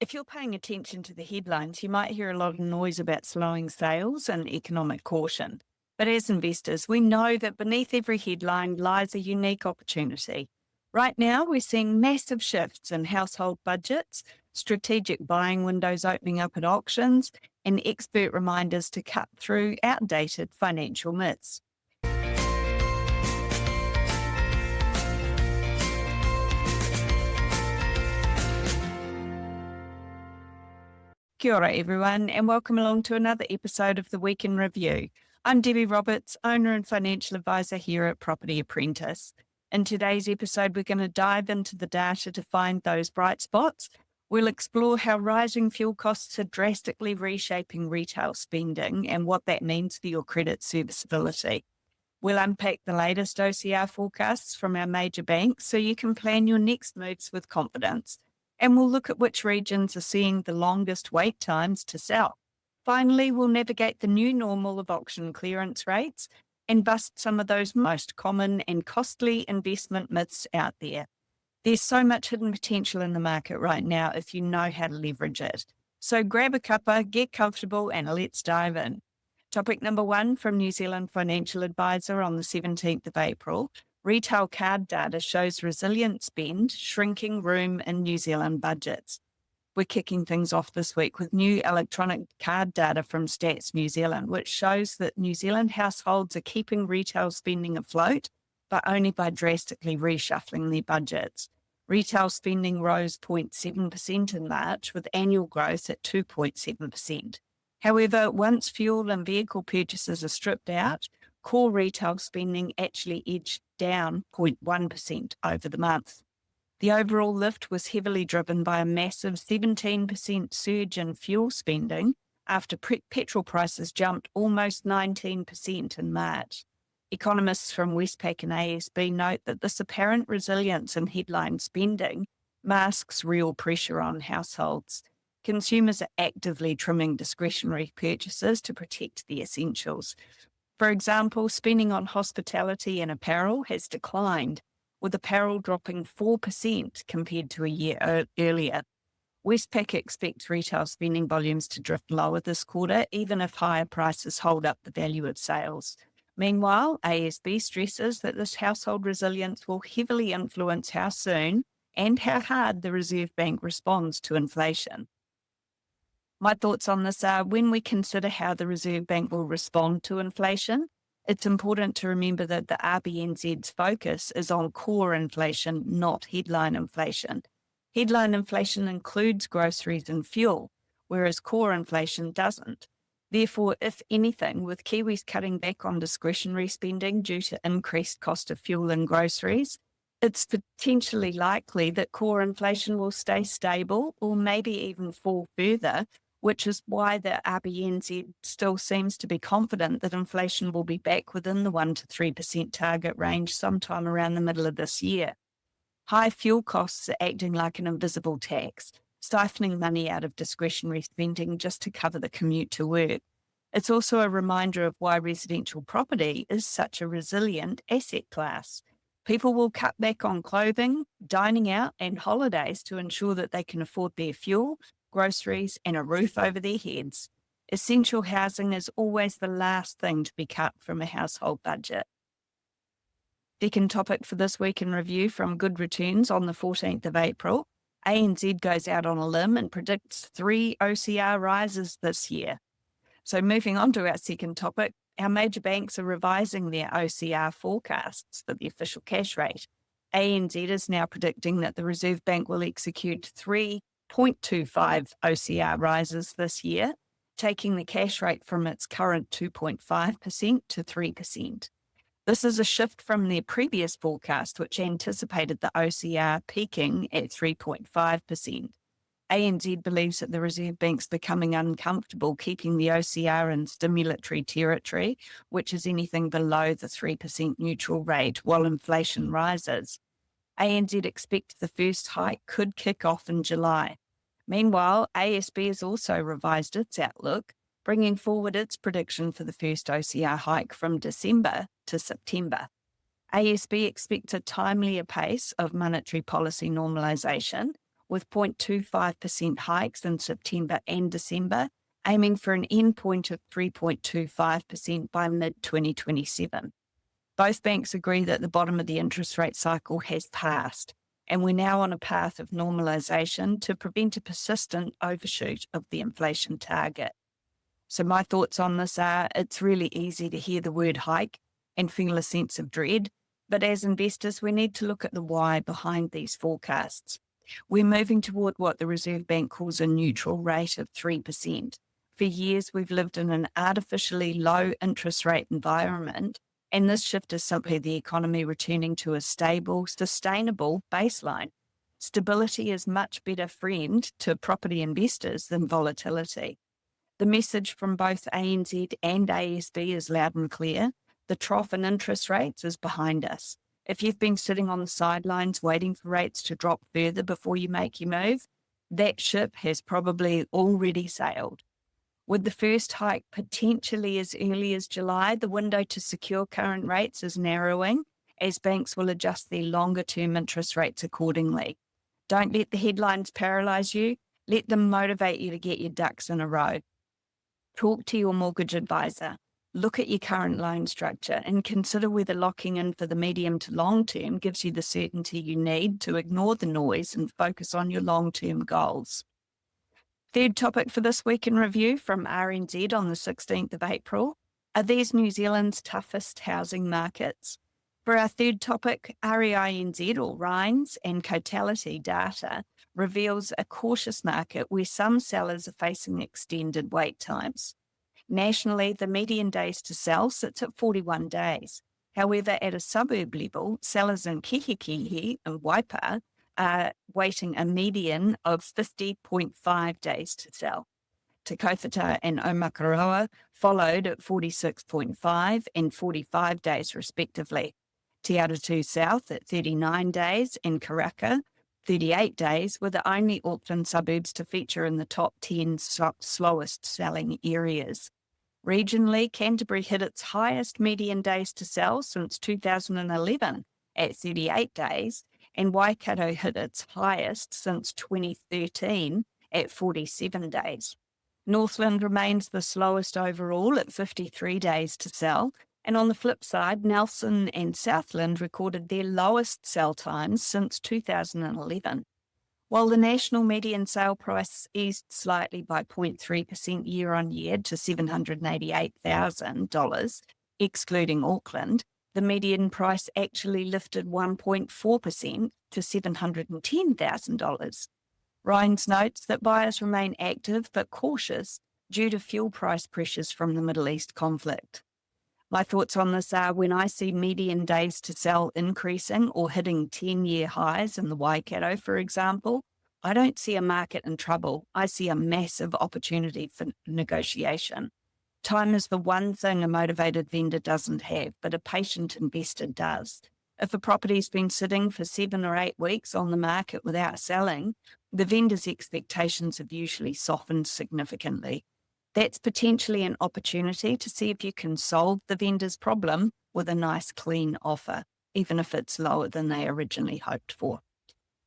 If you're paying attention to the headlines, you might hear a lot of noise about slowing sales and economic caution. But as investors, we know that beneath every headline lies a unique opportunity. Right now, we're seeing massive shifts in household budgets, strategic buying windows opening up at auctions, and expert reminders to cut through outdated financial myths. Kia ora, everyone, and welcome along to another episode of the Week in Review. I'm Debbie Roberts, owner and financial advisor here at Property Apprentice. In today's episode, we're going to dive into the data to find those bright spots. We'll explore how rising fuel costs are drastically reshaping retail spending and what that means for your credit serviceability. We'll unpack the latest OCR forecasts from our major banks so you can plan your next moves with confidence. And we'll look at which regions are seeing the longest wait times to sell. Finally, we'll navigate the new normal of auction clearance rates and bust some of those most common and costly investment myths out there. There's so much hidden potential in the market right now if you know how to leverage it. So grab a cuppa, get comfortable, and let's dive in. Topic number 1 from New Zealand Financial Advisor on the 17th of April. Retail card data shows resilient spend, shrinking room in New Zealand budgets. We're kicking things off this week with new electronic card data from Stats New Zealand, which shows that New Zealand households are keeping retail spending afloat, but only by drastically reshuffling their budgets. Retail spending rose 0.7% in March, with annual growth at 2.7%. However, once fuel and vehicle purchases are stripped out, core retail spending actually edged down 0.1% over the month. The overall lift was heavily driven by a massive 17% surge in fuel spending after petrol prices jumped almost 19% in March. Economists from Westpac and ASB note that this apparent resilience in headline spending masks real pressure on households. Consumers are actively trimming discretionary purchases to protect the essentials. For example, spending on hospitality and apparel has declined, with apparel dropping 4% compared to a year earlier. Westpac expects retail spending volumes to drift lower this quarter, even if higher prices hold up the value of sales. Meanwhile, ASB stresses that this household resilience will heavily influence how soon and how hard the Reserve Bank responds to inflation. My thoughts on this are, when we consider how the Reserve Bank will respond to inflation, it's important to remember that the RBNZ's focus is on core inflation, not headline inflation. Headline inflation includes groceries and fuel, whereas core inflation doesn't. Therefore, if anything, with Kiwis cutting back on discretionary spending due to increased cost of fuel and groceries, it's potentially likely that core inflation will stay stable or maybe even fall further, which is why the RBNZ still seems to be confident that inflation will be back within the 1 to 3% target range sometime around the middle of this year. High fuel costs are acting like an invisible tax, siphoning money out of discretionary spending just to cover the commute to work. It's also a reminder of why residential property is such a resilient asset class. People will cut back on clothing, dining out, and holidays to ensure that they can afford their fuel, groceries, and a roof over their heads. Essential housing is always the last thing to be cut from a household budget. Second topic for this week in review from Good Returns on the 14th of April. ANZ goes out on a limb and predicts 3 OCR rises this year. So moving on to our second topic, our major banks are revising their OCR forecasts for the official cash rate. ANZ is now predicting that the Reserve Bank will execute 3.25 OCR rises this year, taking the cash rate from its current 2.5% to 3%. This is a shift from their previous forecast, which anticipated the OCR peaking at 3.5%. ANZ believes that the Reserve Bank's becoming uncomfortable keeping the OCR in stimulatory territory, which is anything below the 3% neutral rate, while inflation rises. ANZ expects the first hike could kick off in July. Meanwhile, ASB has also revised its outlook, bringing forward its prediction for the first OCR hike from December to September. ASB expects a timelier pace of monetary policy normalisation, with 0.25% hikes in September and December, aiming for an endpoint of 3.25% by mid-2027. Both banks agree that the bottom of the interest rate cycle has passed, and we're now on a path of normalisation to prevent a persistent overshoot of the inflation target. So my thoughts on this are, it's really easy to hear the word hike and feel a sense of dread, but as investors, we need to look at the why behind these forecasts. We're moving toward what the Reserve Bank calls a neutral rate of 3%. For years, we've lived in an artificially low interest rate environment, and this shift is simply the economy returning to a stable, sustainable baseline. Stability is much better friend to property investors than volatility. The message from both ANZ and ASB is loud and clear. The trough in interest rates is behind us. If you've been sitting on the sidelines waiting for rates to drop further before you make your move, that ship has probably already sailed. With the first hike potentially as early as July, the window to secure current rates is narrowing as banks will adjust their longer-term interest rates accordingly. Don't let the headlines paralyse you. Let them motivate you to get your ducks in a row. Talk to your mortgage advisor. Look at your current loan structure and consider whether locking in for the medium to long term gives you the certainty you need to ignore the noise and focus on your long-term goals. Third topic for this week in review from RNZ on the 16th of April. Are these New Zealand's toughest housing markets? For our third topic, REINZ or RINES and Cotality data reveals a cautious market where some sellers are facing extended wait times. Nationally, the median days to sell sits at 41 days. However, at a suburb level, sellers in Kihikihi and Waipa are waiting a median of 50.5 days to sell. Te Kaupata and Omakaroa followed at 46.5 and 45 days respectively. Te Aratū South at 39 days and Karaka 38 days were the only Auckland suburbs to feature in the top 10 slowest selling areas. Regionally, Canterbury hit its highest median days to sell since 2011 at 38 days, and Waikato hit its highest since 2013 at 47 days. Northland remains the slowest overall at 53 days to sell, and on the flip side, Nelson and Southland recorded their lowest sell times since 2011. While the national median sale price eased slightly by 0.3% year on year to $788,000, excluding Auckland, the median price actually lifted 1.4% to $710,000. Rines notes that buyers remain active but cautious due to fuel price pressures from the Middle East conflict. My thoughts on this are when I see median days to sell increasing or hitting 10-year highs in the Waikato, for example, I don't see a market in trouble. I see a massive opportunity for negotiation. Time is the one thing a motivated vendor doesn't have, but a patient investor does. If a property's been sitting for 7 or 8 weeks on the market without selling, the vendor's expectations have usually softened significantly. That's potentially an opportunity to see if you can solve the vendor's problem with a nice clean offer, even if it's lower than they originally hoped for.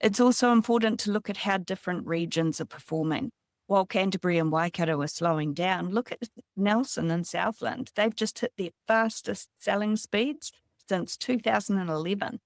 It's also important to look at how different regions are performing. While Canterbury and Waikato are slowing down, look at Nelson and Southland. They've just hit their fastest selling speeds since 2011.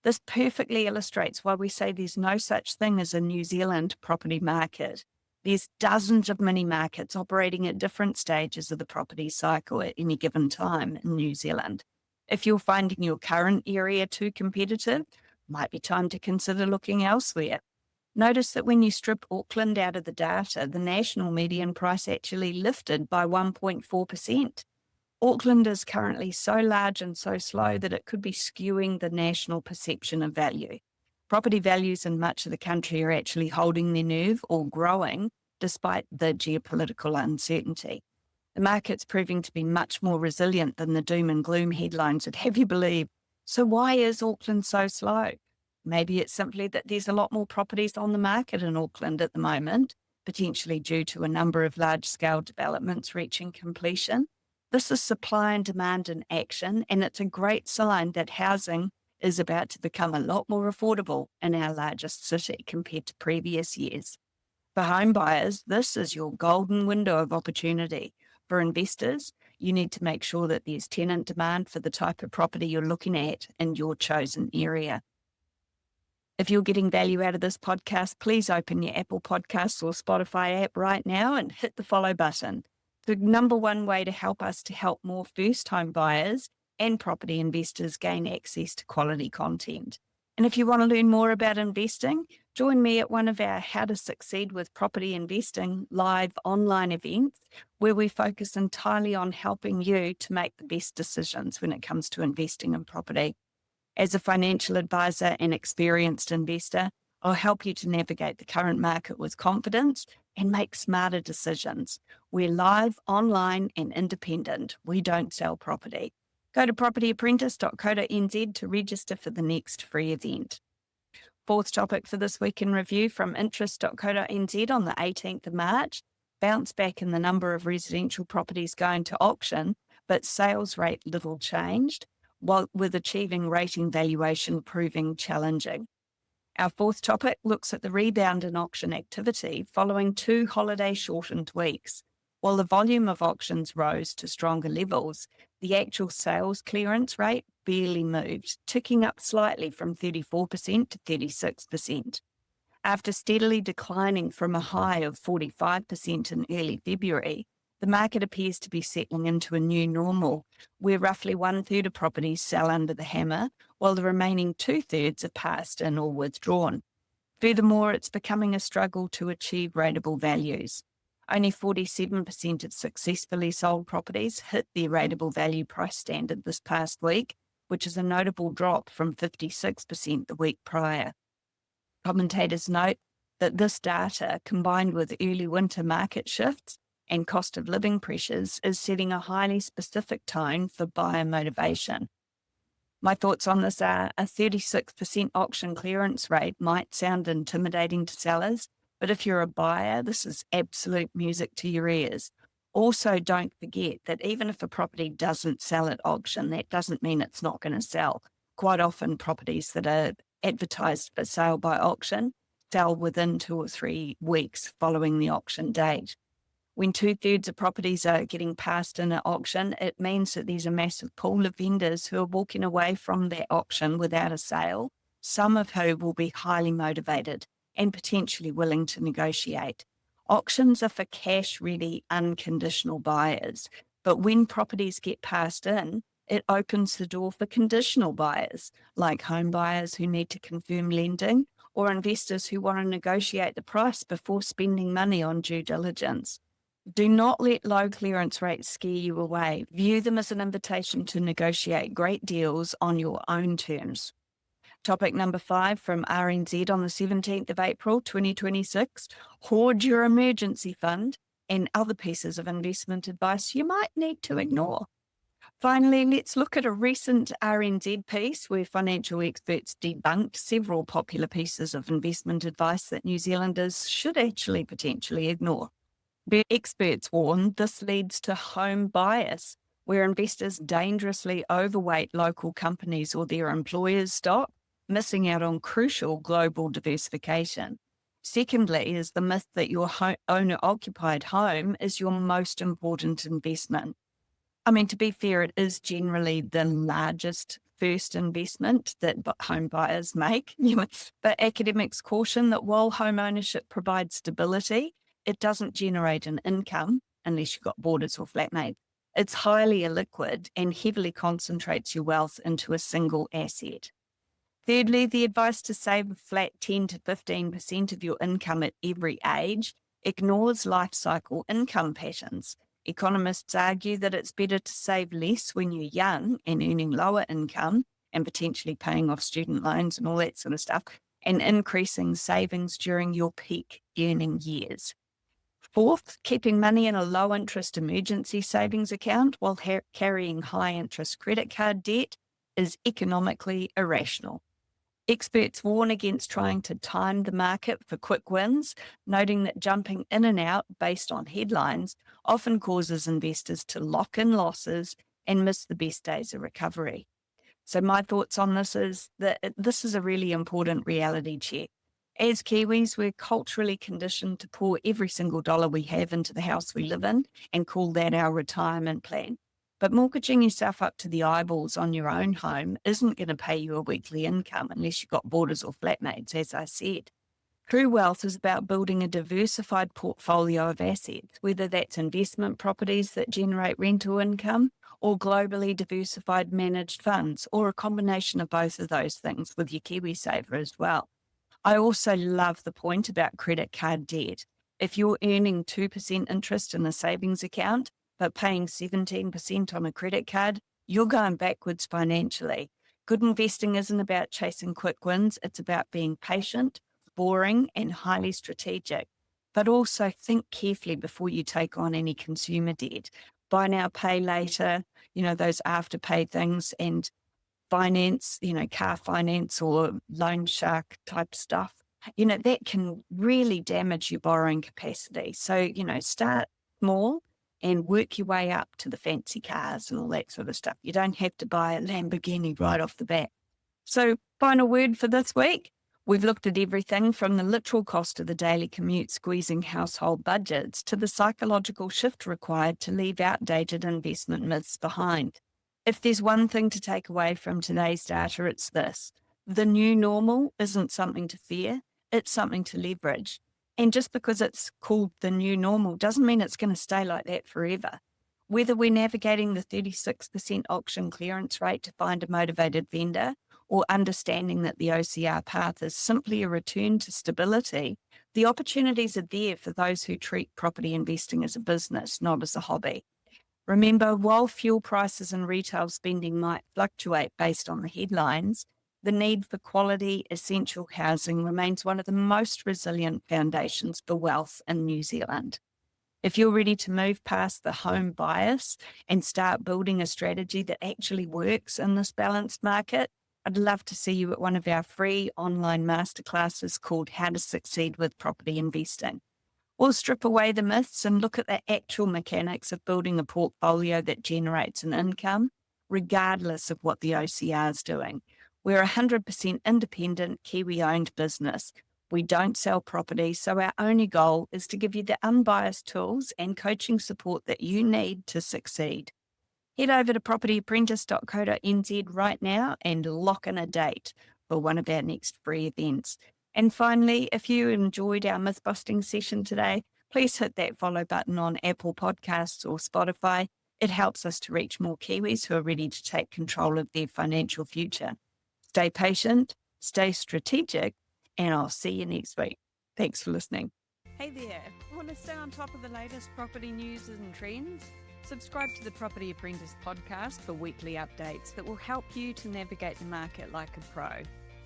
This perfectly illustrates why we say there's no such thing as a New Zealand property market. There's dozens of mini markets operating at different stages of the property cycle at any given time in New Zealand. If you're finding your current area too competitive, might be time to consider looking elsewhere. Notice that when you strip Auckland out of the data, the national median price actually lifted by 1.4%. Auckland is currently so large and so slow that it could be skewing the national perception of value. Property values in much of the country are actually holding their nerve or growing despite the geopolitical uncertainty. The market's proving to be much more resilient than the doom and gloom headlines would have you believe. So why is Auckland so slow? Maybe it's simply that there's a lot more properties on the market in Auckland at the moment, potentially due to a number of large-scale developments reaching completion. This is supply and demand in action, and it's a great sign that housing is about to become a lot more affordable in our largest city compared to previous years. For home buyers, this is your golden window of opportunity. For investors, you need to make sure that there's tenant demand for the type of property you're looking at in your chosen area. If you're getting value out of this podcast, please open your Apple Podcasts or Spotify app right now and hit the follow button. The number one way to help us to help more first-home buyers and property investors gain access to quality content. And if you want to learn more about investing, join me at one of our How to Succeed with Property Investing live online events, where we focus entirely on helping you to make the best decisions when it comes to investing in property. As a financial advisor and experienced investor, I'll help you to navigate the current market with confidence and make smarter decisions. We're live, online, and independent. We don't sell property. Go to propertyapprentice.co.nz to register for the next free event. Fourth topic for this week in review from interest.co.nz on the 18th of March, bounce back in the number of residential properties going to auction, but sales rate little changed, while with achieving rating valuation proving challenging. Our fourth topic looks at the rebound in auction activity following 2 holiday-shortened weeks. While the volume of auctions rose to stronger levels, the actual sales clearance rate barely moved, ticking up slightly from 34% to 36%. After steadily declining from a high of 45% in early February, the market appears to be settling into a new normal, where roughly 1/3 of properties sell under the hammer, while the remaining 2/3 are passed in or withdrawn. Furthermore, it's becoming a struggle to achieve rateable values. Only 47% of successfully sold properties hit their rateable value price standard this past week, which is a notable drop from 56% the week prior. Commentators note that this data, combined with early winter market shifts and cost of living pressures, is setting a highly specific tone for buyer motivation. My thoughts on this are a 36% auction clearance rate might sound intimidating to sellers, but if you're a buyer, this is absolute music to your ears. Also, don't forget that even if a property doesn't sell at auction, that doesn't mean it's not going to sell. Quite often, properties that are advertised for sale by auction sell within 2 or 3 weeks following the auction date. When 2/3 of properties are getting passed in at auction, it means that there's a massive pool of vendors who are walking away from that auction without a sale, some of whom will be highly motivated and potentially willing to negotiate. Auctions are for cash-ready, unconditional buyers, but when properties get passed in, it opens the door for conditional buyers, like home buyers who need to confirm lending or investors who want to negotiate the price before spending money on due diligence. Do not let low clearance rates scare you away. View them as an invitation to negotiate great deals on your own terms. Topic number 5 from RNZ on the 17th of April, 2026. Hoard your emergency fund and other pieces of investment advice you might need to ignore. Finally, let's look at a recent RNZ piece where financial experts debunked several popular pieces of investment advice that New Zealanders should actually potentially ignore. The experts warn this leads to home bias, where investors dangerously overweight local companies or their employers' stock, missing out on crucial global diversification. Secondly, is the myth that your owner-occupied home is your most important investment. I mean, to be fair, it is generally the largest first investment that home buyers make. But academics caution that while home ownership provides stability, it doesn't generate an income unless you've got boarders or flatmates. It's highly illiquid and heavily concentrates your wealth into a single asset. Thirdly, the advice to save a flat 10 to 15% of your income at every age ignores life cycle income patterns. Economists argue that it's better to save less when you're young and earning lower income and potentially paying off student loans and all that sort of stuff, and increasing savings during your peak earning years. Fourth, keeping money in a low-interest emergency savings account while carrying high-interest credit card debt is economically irrational. Experts warn against trying to time the market for quick wins, noting that jumping in and out based on headlines often causes investors to lock in losses and miss the best days of recovery. So my thoughts on this is that this is a really important reality check. As Kiwis, we're culturally conditioned to pour every single dollar we have into the house we live in and call that our retirement plan. But mortgaging yourself up to the eyeballs on your own home isn't going to pay you a weekly income unless you've got boarders or flatmates, as I said. True wealth is about building a diversified portfolio of assets, whether that's investment properties that generate rental income or globally diversified managed funds, or a combination of both of those things with your KiwiSaver as well. I also love the point about credit card debt. If you're earning 2% interest in a savings account, but paying 17% on a credit card, you're going backwards financially. Good investing isn't about chasing quick wins. It's about being patient, boring, and highly strategic. But also think carefully before you take on any consumer debt. Buy now, pay later, those afterpay things, and finance, car finance or loan shark type stuff, that can really damage your borrowing capacity. So, start small and work your way up to the fancy cars and all that sort of stuff. You don't have to buy a Lamborghini right off the bat. So, final word for this week. We've looked at everything from the literal cost of the daily commute squeezing household budgets to the psychological shift required to leave outdated investment myths behind. If there's one thing to take away from today's data, it's this. The new normal isn't something to fear, it's something to leverage. And just because it's called the new normal doesn't mean it's going to stay like that forever. Whether we're navigating the 36% auction clearance rate to find a motivated vendor or understanding that the OCR path is simply a return to stability, the opportunities are there for those who treat property investing as a business, not as a hobby. Remember, while fuel prices and retail spending might fluctuate based on the headlines, the need for quality, essential housing remains one of the most resilient foundations for wealth in New Zealand. If you're ready to move past the home bias and start building a strategy that actually works in this balanced market, I'd love to see you at one of our free online masterclasses called How to Succeed with Property Investing. We'll strip away the myths and look at the actual mechanics of building a portfolio that generates an income, regardless of what the OCR is doing. We're a 100% independent, Kiwi-owned business. We don't sell property, so our only goal is to give you the unbiased tools and coaching support that you need to succeed. Head over to propertyapprentice.co.nz right now and lock in a date for one of our next free events. And finally, if you enjoyed our myth-busting session today, please hit that follow button on Apple Podcasts or Spotify. It helps us to reach more Kiwis who are ready to take control of their financial future. Stay patient, stay strategic, and I'll see you next week. Thanks for listening. Hey there, want to stay on top of the latest property news and trends? Subscribe to the Property Apprentice podcast for weekly updates that will help you to navigate the market like a pro.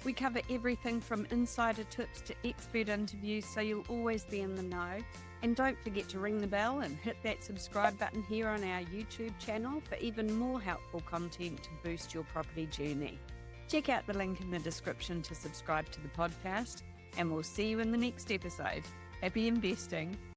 We cover everything from insider tips to expert interviews, so you'll always be in the know. And don't forget to ring the bell and hit that subscribe button here on our YouTube channel for even more helpful content to boost your property journey. Check out the link in the description to subscribe to the podcast, and we'll see you in the next episode. Happy investing.